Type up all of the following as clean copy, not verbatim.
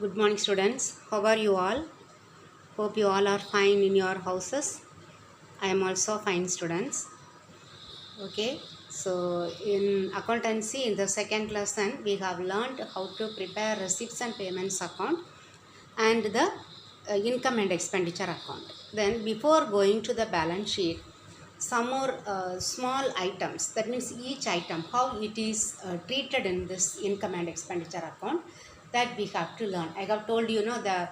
Good morning, students. How are you all? Hope you all are fine in your houses. I am also fine, students. Okay, so in accountancy, in the second lesson, we have learned how to prepare receipts and payments account and the income and expenditure account. Then, before going to the balance sheet, some more small items, that means each item, how it is treated in this income and expenditure account, that we have to learn. I have told you know the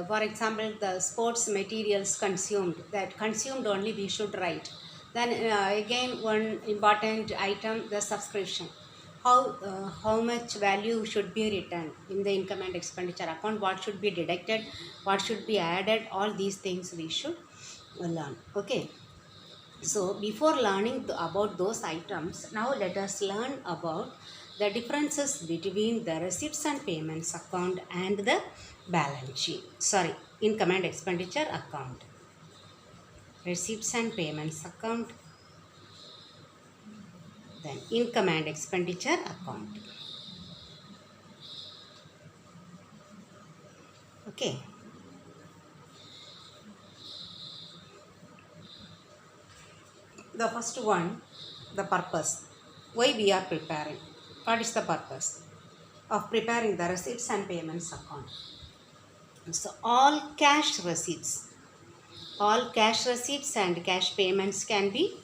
for example the sports materials consumed, that consumed only we should write. Then again one important item, the subscription, how much value should be written in the income and expenditure account, what should be deducted, what should be added, all these things we should learn. Okay, so before learning about those items, now let us learn about the differences between the receipts and payments account and the balance sheet. Sorry, income and expenditure account. Receipts and payments account, then income and expenditure account. Okay. The first one, the purpose. Why we are preparing? What is the purpose of preparing the receipts and payments account? So all cash receipts and cash payments can be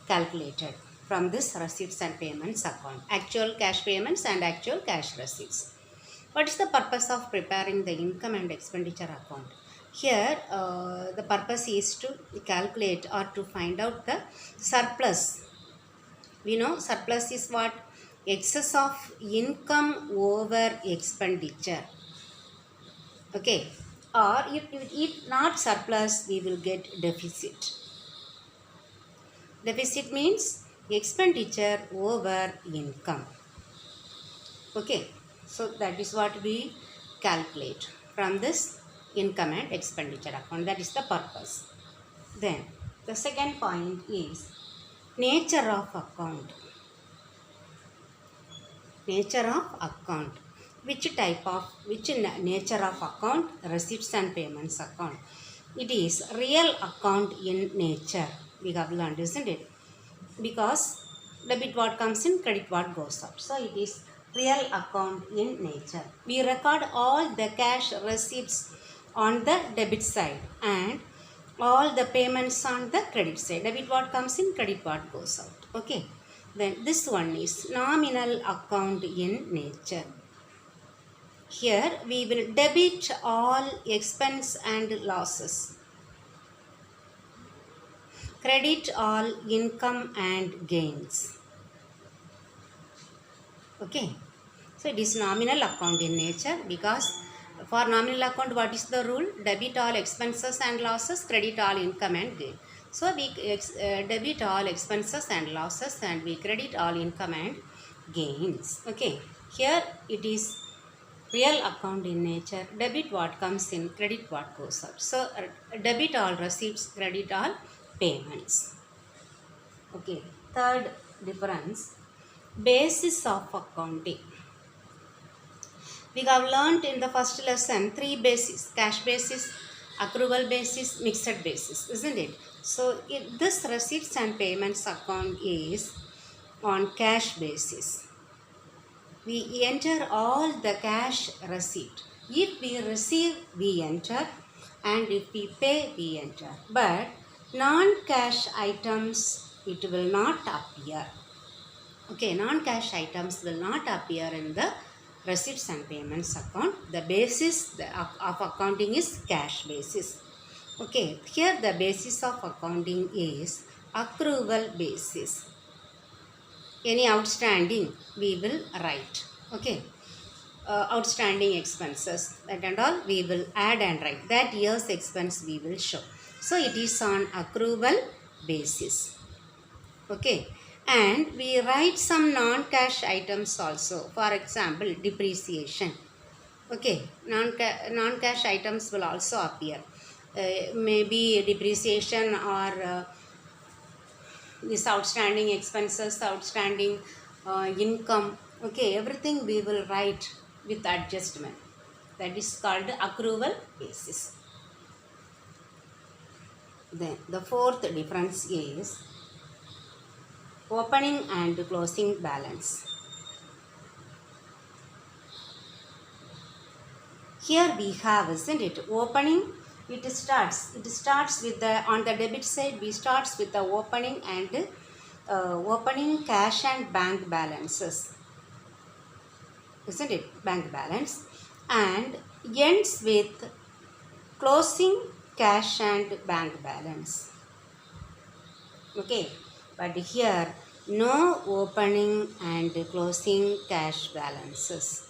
calculated from this receipts and payments account. Actual cash payments and actual cash receipts. What is the purpose of preparing the income and expenditure account? Here, the purpose is to calculate or to find out the surplus. We know surplus is what? Excess of income over expenditure. Okay, or if not surplus, we will get deficit. Deficit means expenditure over income. Okay, so that is what we calculate from this income and expenditure account. That is the purpose. Then the second point is nature of account. Nature of account. Which nature of account? Receipts and payments account. It is real account in nature. We have learned, isn't it? Because debit what comes in, credit what goes out. So it is real account in nature. We record all the cash receipts on the debit side and all the payments on the credit side. Debit what comes in, credit what goes out. Okay. Then this one is nominal account in nature. Here we will debit all expense and losses. Credit all income and gains. Okay. So it is nominal account in nature because for nominal account what is the rule? Debit all expenses and losses, credit all income and gain. So we debit all expenses and losses and we credit all income and gains. Okay. Here it is real account in nature. Debit what comes in, credit what goes out. So debit all receipts, credit all payments. Okay. Third difference, basis of accounting. We have learnt in the first lesson three bases: cash basis, accrual basis, mixed basis, isn't it? So this receipts and payments account is on cash basis. We enter all the cash receipt. If we receive, we enter, and if we pay, we enter. But non-cash items, it will not appear. Okay, non-cash items will not appear in the receipts and payments account. The basis of accounting is cash basis. Okay, here the basis of accounting is accrual basis. Any outstanding we will write. Okay, outstanding expenses, that and all we will add and write. That year's expense we will show. So it is on accrual basis. Okay, and we write some non-cash items also. For example, depreciation. Okay, non-cash items will also appear. Maybe depreciation or this outstanding expenses, outstanding income. Okay, everything we will write with adjustment. That is called accrual basis. Then the fourth difference is opening and closing balance. Here we have, isn't it, opening. It starts with the, on the debit side we starts with the opening and opening cash and bank balances, isn't it, bank balance, and ends with closing cash and bank balance. Okay, but here no opening and closing cash balances.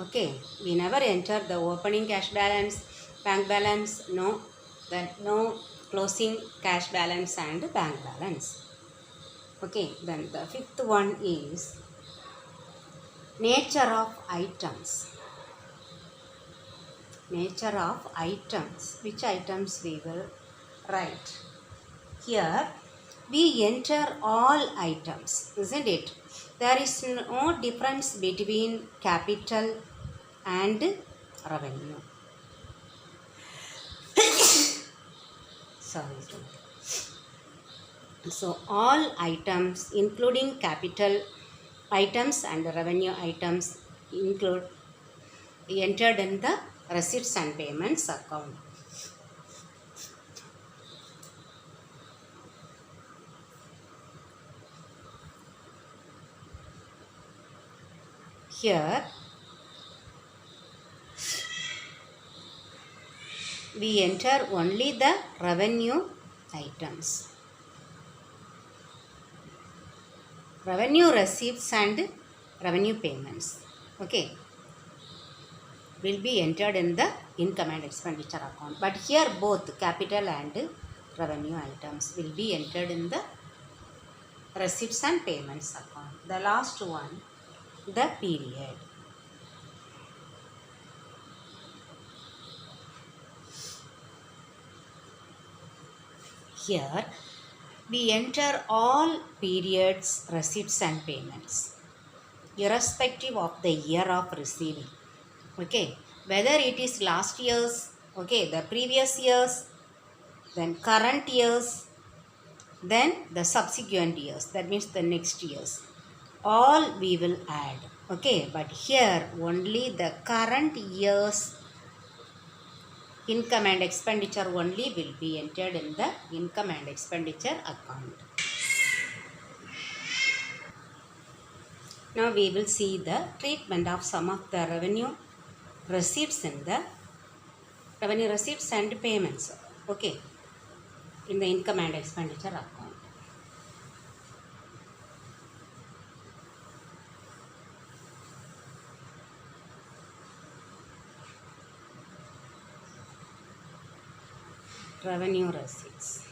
Okay, we never enter the opening cash balance, bank balance, no, then no closing cash balance and bank balance. Okay, then the fifth one is nature of items. Nature of items. Which items we will write? Here we enter all items, isn't it? There is no difference between capital and revenue. Sorry. So all items including capital items and revenue items include entered in the receipts and payments account. Here we enter only the revenue items. Revenue receipts and revenue payments, okay, will be entered in the income and expenditure account. But here both capital and revenue items will be entered in the receipts and payments account. The last one, the period. Here we enter all periods, receipts and payments, irrespective of the year of receiving. Okay, whether it is last year's, okay, the previous years, then current years, then the subsequent years, that means the next years, all we will add. Okay, but here only the current year's income and expenditure only will be entered in the income and expenditure account. Now we will see the treatment of some of the revenue receipts in the revenue receipts and payments, okay, in the income and expenditure account. Revenue receipts.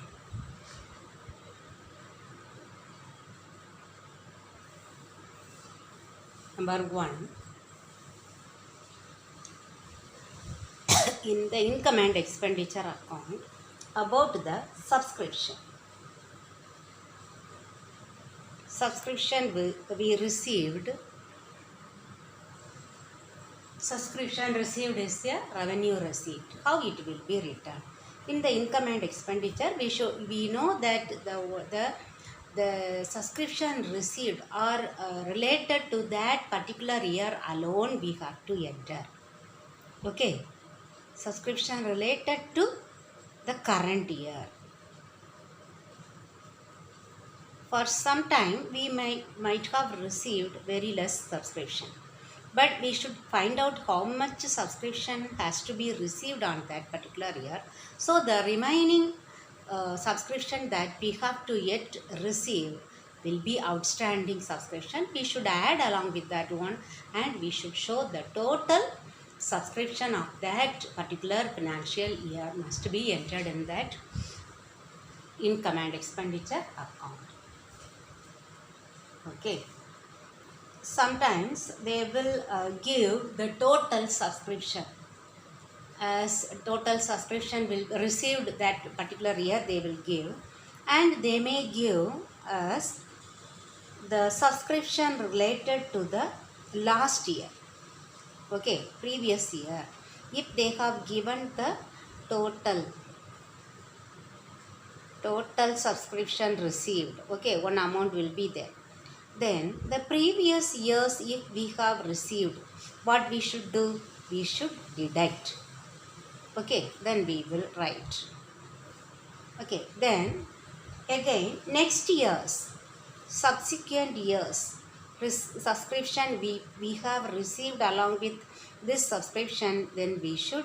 Number 1, in the income and expenditure account, about the subscription. Subscription we received. Subscription received is a revenue receipt. How it will be written? In the income and expenditure, we know that the subscription received are related to that particular year alone we have to enter. Okay, subscription related to the current year. For some time we might have received very less subscription, but we should find out how much subscription has to be received on that particular year. So the remaining subscription that we have to yet receive will be outstanding subscription. We should add along with that one, and we should show the total subscription of that particular financial year must be entered in that income and expenditure account. Okay. Sometimes they will give the total subscription, as total subscription will received that particular year they will give, and they may give us the subscription related to the last year. Okay, previous year. If they have given the total subscription received, okay, one amount will be there. Then the previous years, if we have received, what we should do? We should deduct. Okay, then we will write. Okay, then again next year's subsequent years subscription we have received along with this subscription, then we should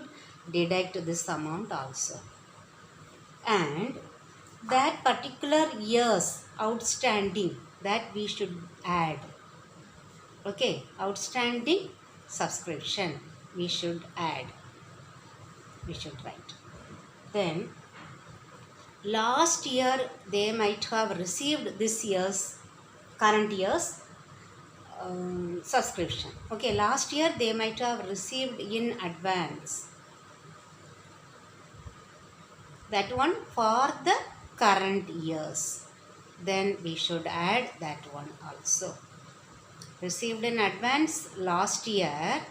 deduct this amount also. And that particular year's outstanding, that we should add. Okay, outstanding subscription we should add, we should write. Then last year they might have received this year's, current year's subscription. Okay, last year they might have received in advance, that one for the current years, then we should add that one also. Received in advance last year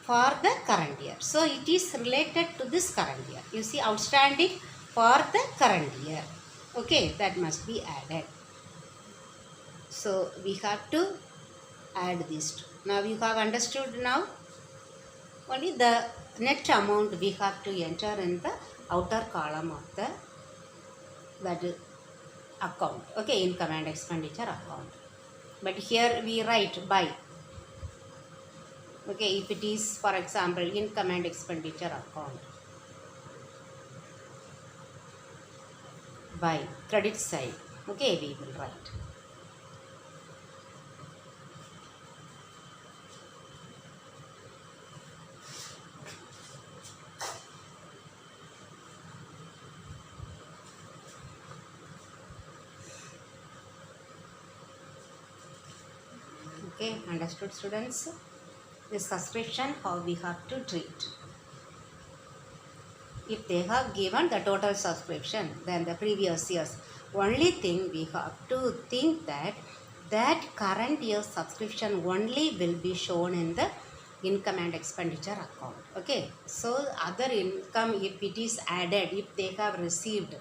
for the current year, so it is related to this current year. You see, outstanding for the current year. Okay, that must be added. So we have to add these two. Now you have understood now. Only the net amount we have to enter in the outer column of the that account. Okay, income and expenditure account. But here we write by. Okay, if it is, for example, income and expenditure account, by credit side, okay, we will write. Okay, understood students? This subscription, how we have to treat. If they have given the total subscription, then the previous years, only thing we have to think that that current year's subscription only will be shown in the income and expenditure account. Okay, so other income, if it is added, if they have received,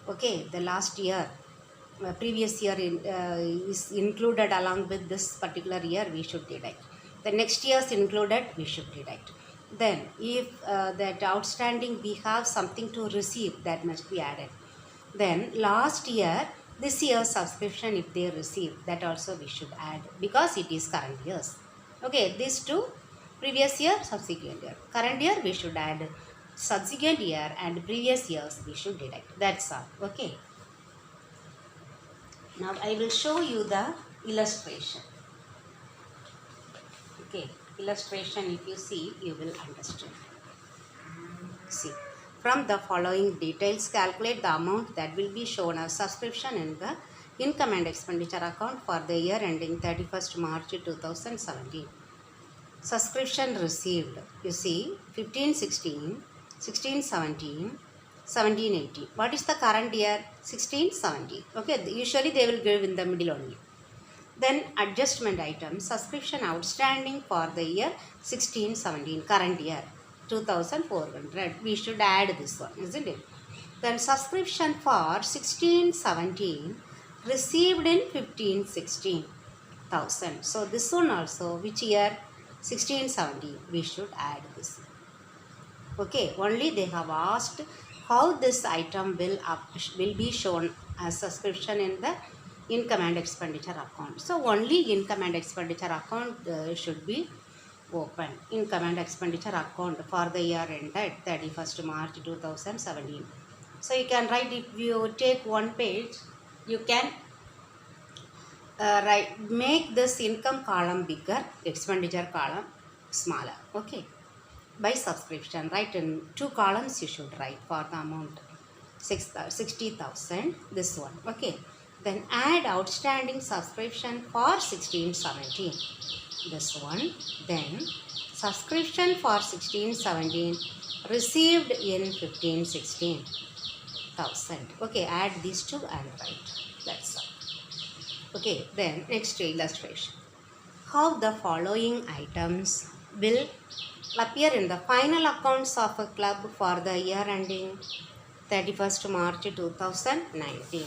okay, the last year, previous year is included along with this particular year, we should deduct. The next year's included, we should deduct. Then if that outstanding we have something to receive, that must be added. Then last year, this year's subscription if they receive, that also we should add, because it is current years. Okay, these two, previous year, subsequent year. Current year we should add, subsequent year and previous years we should deduct. That's all. Okay. Now I will show you the illustration. Okay, illustration, if you see, you will understand. See, from the following details, calculate the amount that will be shown as subscription in the income and expenditure account for the year ending 31st March 2017. Subscription received, you see, 15-16, 16-17, 17-18. What is the current year? 16-17. Okay, usually they will give in the middle only. Then adjustment item, subscription outstanding for the year 16-17, current year 2,400. We should add this one, isn't it? Then subscription for 16-17 received in 15-16 thousand. So this one also, which year? 16-17. We should add this. Okay, only they have asked how this item will be shown as subscription in the income and expenditure account. So only income and expenditure account should be open. Income and expenditure account for the year ended 31st March 2017. So you can write, if you take one page, you can make this income column bigger, expenditure column smaller. Okay, by subscription, write in two columns you should write for the amount 60,000, this one. Okay, then add outstanding subscription for 16-17, this one. Then subscription for 16-17 received in 15-16 thousand. Okay, add these two and write. That's all. Okay, then next illustration. How the following items will appear in the final accounts of a club for the year ending 31st March 2019.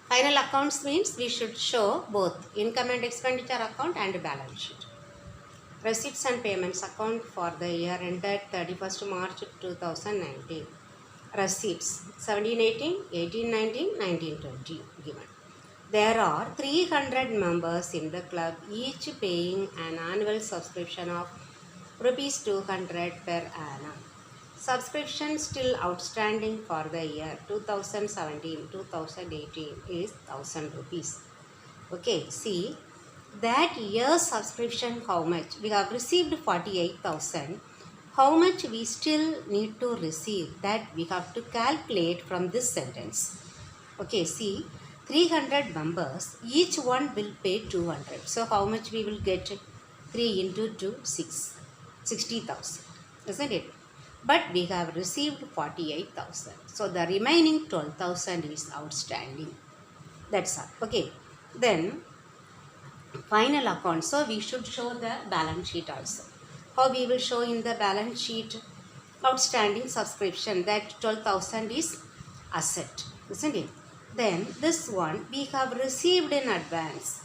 Final accounts means we should show both income and expenditure account and balance sheet. Receipts and payments account for the year ended 31st March 2019. Receipts 1718, 1819, 1920 given. There are 300 members in the club, each paying an annual subscription of rupees 200 per annum. Subscription still outstanding for the year 2017-2018 is 1000 rupees. Okay, see that year's subscription how much? We have received 48,000. How much we still need to receive, that we have to calculate from this sentence. Okay, see 300 members, each one will pay 200. So how much we will get? 3 into 2, 6. 60,000, isn't it? But we have received 48,000. So the remaining 12,000 is outstanding. That's all. Okay. Then final account. So we should show the balance sheet also. How we will show in the balance sheet? Outstanding subscription, that 12,000 is asset, isn't it? Then this one we have received in advance.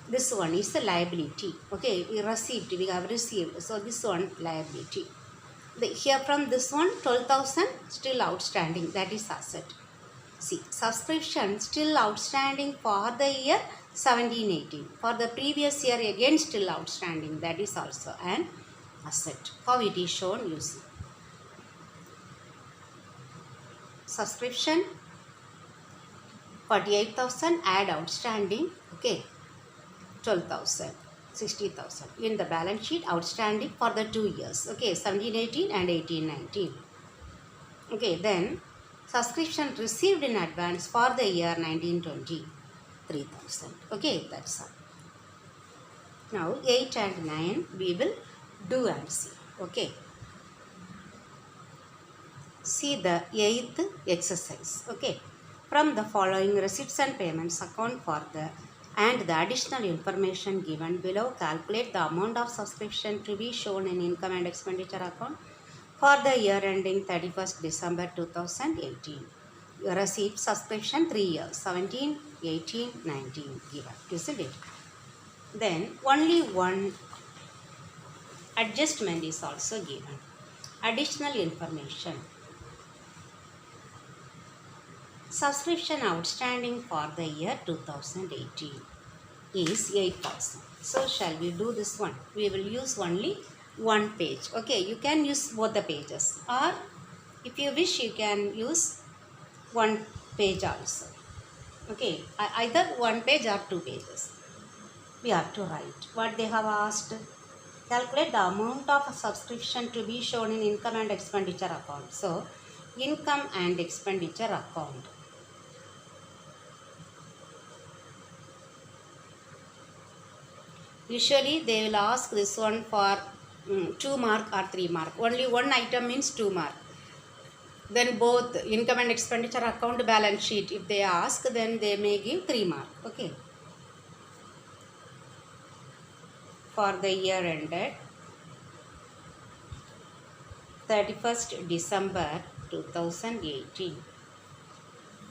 This one is a liability. Okay, we have received. So this one liability. Here from this one 12,000 still outstanding, that is asset. See, subscription still outstanding for the year 1718. For the previous year again still outstanding, that is also an asset. How it is shown, you see. Subscription 48,000, add outstanding, okay, 12,000, 60,000. In the balance sheet, outstanding for the 2 years, okay, 1718 and 1819. Okay, then subscription received in advance for the year 1920, 3,000. Okay, that's all. Now 8 and 9 we will do and see. Okay. See the 8th exercise. Okay. From the following receipts and payments account for the and the additional information given below, calculate the amount of subscription to be shown in income and expenditure account for the year ending 31st December 2018. Receipt subscription 3 years, 17, 18, 19 given, isn't it? Then only one adjustment is also given. Additional information. Subscription outstanding for the year 2018 is 8,000. So shall we do this one? We will use only one page. Okay, you can use both the pages, or if you wish you can use one page also. Okay, either one page or 2 pages. We have to write what they have asked. Calculate the amount of subscription to be shown in income and expenditure account. So income and expenditure account. Usually they will ask this one for 2 mark or 3 mark. Only one item means 2 mark. Then both income and expenditure account, balance sheet, if they ask, then they may give 3 mark. Okay. For the year ended 31st December 2018.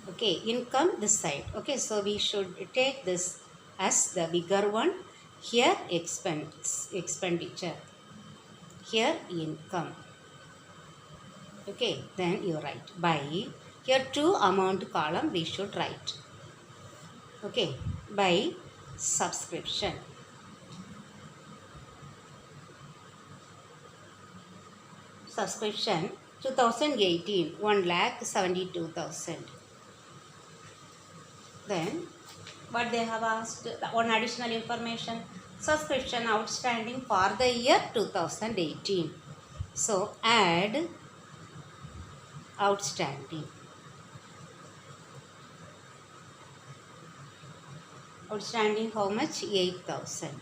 Okay, income this side. Okay, so we should take this as the bigger one. Here expenditure. Here income. Okay, then you write by. Here 2 amount column we should write. Okay, by subscription. Subscription 2018 1,72,000. Then what they have asked, one additional information, subscription outstanding for the year 2018. So add outstanding. Outstanding how much? 8,000.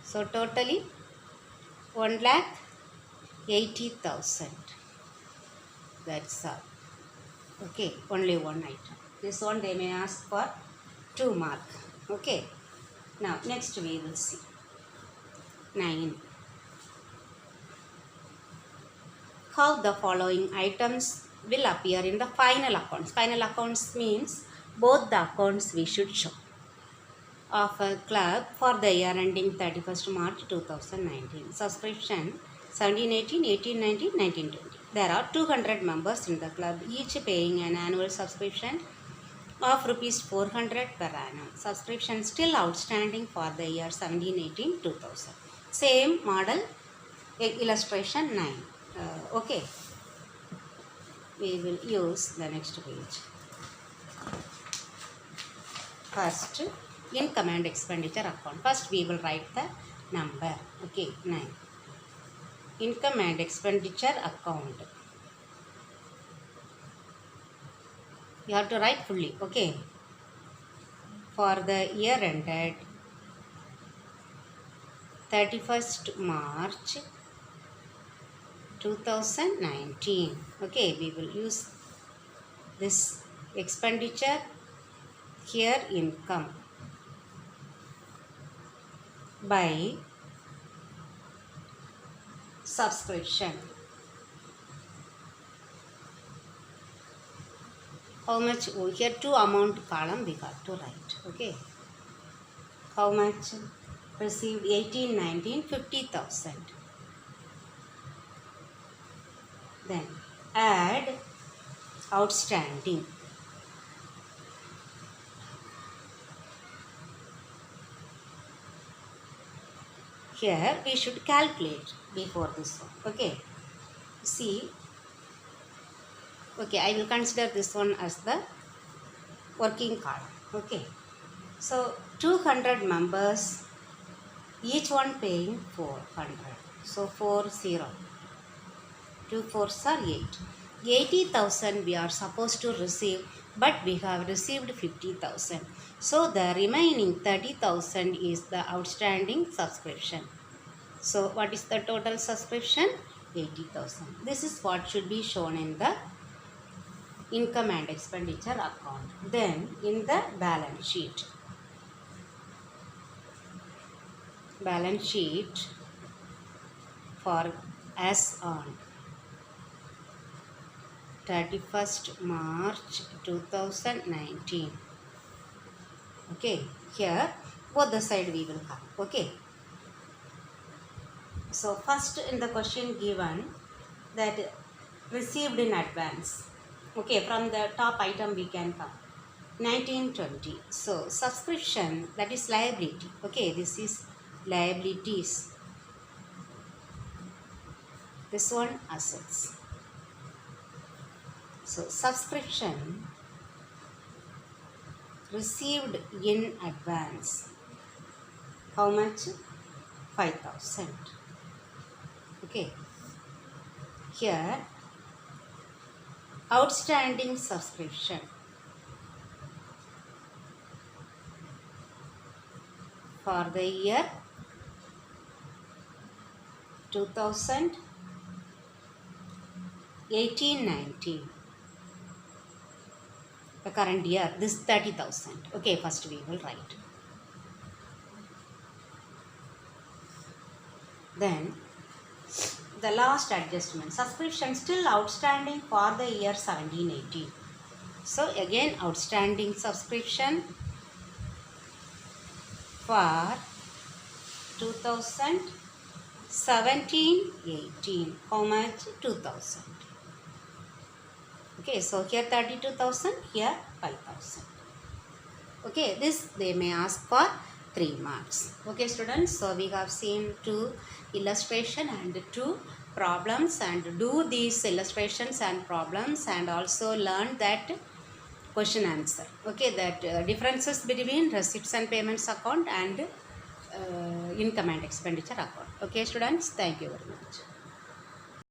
So totally 1,80,000. That's all. Okay, only one item. This one they may ask for 2 mark. Okay. Now next we will see 9. How the following items will appear in the final accounts. Final accounts means both the accounts we should show of a club for the year ending 31st March 2019. Subscription 1718, 1819, 1920. There are 200 members in the club, each paying an annual subscription of rupees 400 per annum. Subscription still outstanding for the year 1718, 2000. Same model, illustration 9. Okay, we will use the next page. First, income and expenditure account. First, we will write the number. Okay, 9. Income and expenditure account. You have to write fully. Okay. For the year ended 31st March 2019. Okay, we will use this expenditure here, income, by subscription. How much? Oh, here two amount column we got to write. Okay. How much received? 18, 19, 50,000. Then add outstanding. Here we should calculate before this one. Okay. See. Okay, I will consider this one as the working column. Okay. So 200 members, each one paying 400. So 40. 2 4s are 8. 80,000 we are supposed to receive, but we have received 50,000. So the remaining 30,000 is the outstanding subscription. So what is the total subscription? 80,000. This is what should be shown in the income and expenditure account. Then in the balance sheet. Balance sheet for as on 31st March 2019. Okay, here both the side we will have. Okay. So first in the question given that received in advance. Okay, from the top item we can come 1920. So subscription, that is liability. Okay, this is liabilities. This one assets. So subscription received in advance. How much? 5,000. Okay. Here outstanding subscription for the year 2018-19. The current year, this 30,000. Okay, first we will write. Then the last adjustment, subscription still outstanding for the year 17-18. So again outstanding subscription for 2017-18. How much? 2,000. Okay, so here 32,000, here 5,000. Okay, this they may ask for 3 marks. Okay, students, so we have seen 2 illustration and 2 problems, and do these illustrations and problems and also learn that question answer. Okay, that differences between receipts and payments account and income and expenditure account. Okay, students, thank you very much.